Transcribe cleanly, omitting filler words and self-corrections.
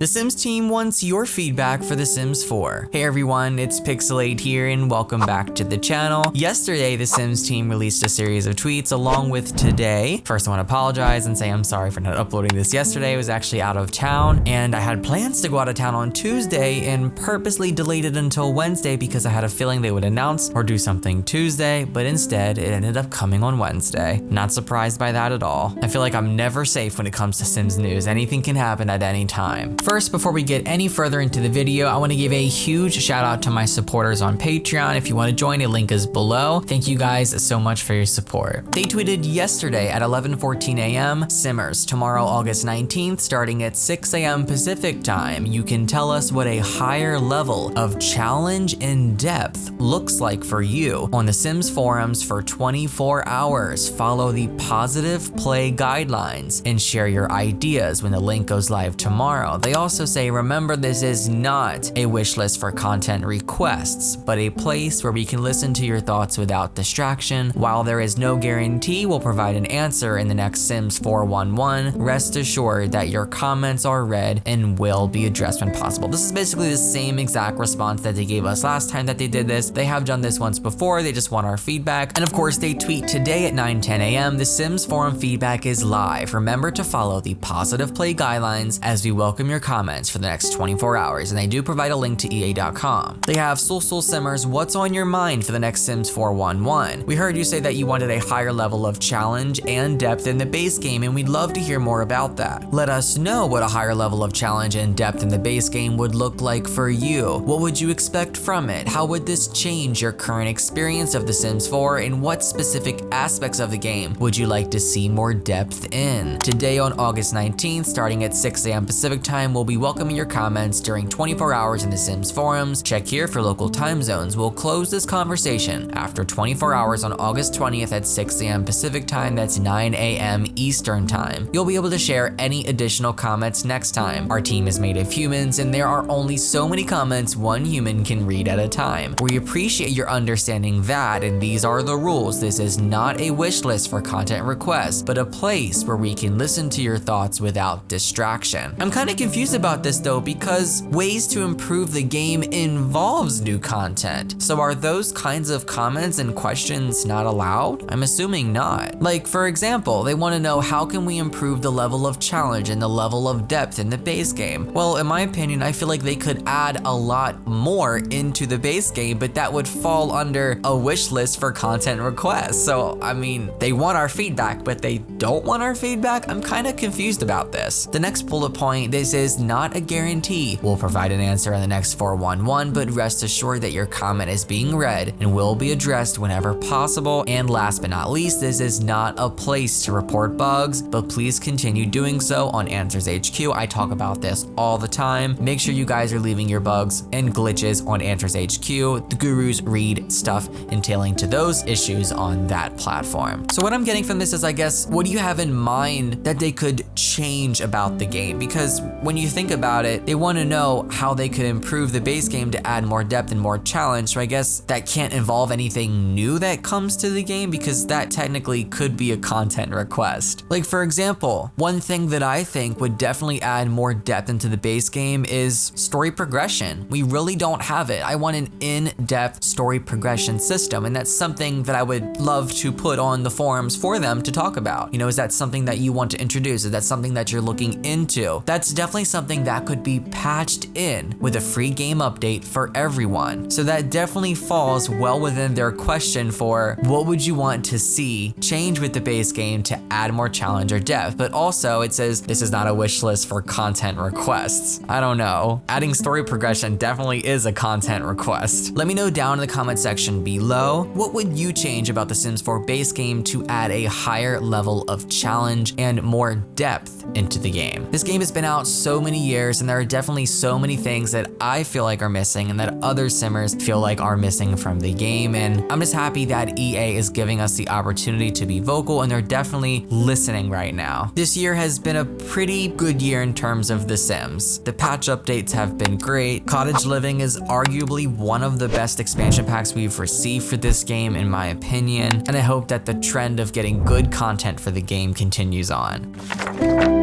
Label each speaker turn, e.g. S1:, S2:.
S1: The Sims team wants your feedback for The Sims 4. Hey everyone, it's Pixelade here and welcome back to the channel. Yesterday, The Sims team released a series of tweets along with today. First, I want to apologize and say I'm sorry for not uploading this yesterday. I was actually out of town and I had plans to go out of town on Tuesday and purposely delayed it until Wednesday because I had a feeling they would announce or do something Tuesday, but instead it ended up coming on Wednesday. Not surprised by that at all. I feel like I'm never safe when it comes to Sims news. Anything can happen at any time. First, before we get any further into the video, I want to give a huge shout out to my supporters on Patreon. If you want to join, a link is below. Thank you guys so much for your support. They tweeted yesterday at 11:14 a.m. Simmers, tomorrow August 19th, starting at 6 a.m. Pacific time, you can tell us what a higher level of challenge and depth looks like for you on the Sims forums for 24 hours. Follow the positive play guidelines and share your ideas when the link goes live tomorrow. They also say, remember, this is not a wish list for content requests, but a place where we can listen to your thoughts without distraction. While there is no guarantee we'll provide an answer in the next Sims 411, rest assured that your comments are read and will be addressed when possible. This is basically the same exact response that they gave us last time that they did this. They have done this once before, they just want our feedback. And of course, they tweet today at 9:10 a.m. The Sims forum feedback is live. Remember to follow the positive play guidelines as we welcome your comments for the next 24 hours. And they do provide a link to EA.com. They have Soul Simmers, what's on your mind for the next Sims 411? We heard you say that you wanted a higher level of challenge and depth in the base game, and we'd love to hear more about that. Let us know what a higher level of challenge and depth in the base game would look like for you. What would you expect from it? How would this change your current experience of The Sims 4? And what specific aspects of the game would you like to see more depth in? Today on August 19th, starting at 6 a.m. Pacific time, we'll be welcoming your comments during 24 hours in The Sims forums. Check here for local time zones. We'll close this conversation after 24 hours on August 20th at 6 a.m. Pacific time. That's 9 a.m. Eastern time. You'll be able to share any additional comments next time. Our team is made of humans and there are only so many comments one human can read at a time. We appreciate your understanding that, and these are the rules. This is not a wish list for content requests, but a place where we can listen to your thoughts without distraction. I'm kind of confused about this though, because ways to improve the game involves new content. So are those kinds of comments and questions not allowed? I'm assuming not. Like, for example, they want to know, how can we improve the level of challenge and the level of depth in the base game? Well, in my opinion, I feel like they could add a lot more into the base game, but that would fall under a wish list for content requests. So, I mean, they want our feedback, but they don't want our feedback? I'm kind of confused about this. The next bullet point, this is not a guarantee we'll provide an answer in the next 411, but rest assured that your comment is being read and will be addressed whenever possible. And last but not least, this is not a place to report bugs, but please continue doing so on Answers HQ. I talk about this all the time. Make sure you guys are leaving your bugs and glitches on Answers HQ. The gurus read stuff entailing to those issues on that platform. So what I'm getting from this is, I guess, what do you have in mind that they could change about the game? Because when you think about it, they want to know how they could improve the base game to add more depth and more challenge. So I guess that can't involve anything new that comes to the game, because that technically could be a content request. Like, for example, one thing that I think would definitely add more depth into the base game is story progression. We really don't have it. I want an in-depth story progression system, and that's something that I would love to put on the forums for them to talk about. You know, is that something that you want to introduce? Is that something that you're looking into? That's definitely something that could be patched in with a free game update for everyone. So that definitely falls well within their question for what would you want to see change with the base game to add more challenge or depth. But also it says this is not a wish list for content requests. I don't know. Adding story progression definitely is a content request. Let me know down in the comment section below, what would you change about the Sims 4 base game to add a higher level of challenge and more depth into the game? This game has been out so many years and there are definitely so many things that I feel like are missing and that other simmers feel like are missing from the game, and I'm just happy that EA is giving us the opportunity to be vocal, and they're definitely listening right now. This year has been a pretty good year in terms of The Sims. The patch updates have been great. Cottage Living is arguably one of the best expansion packs we've received for this game, in my opinion, and I hope that the trend of getting good content for the game continues on.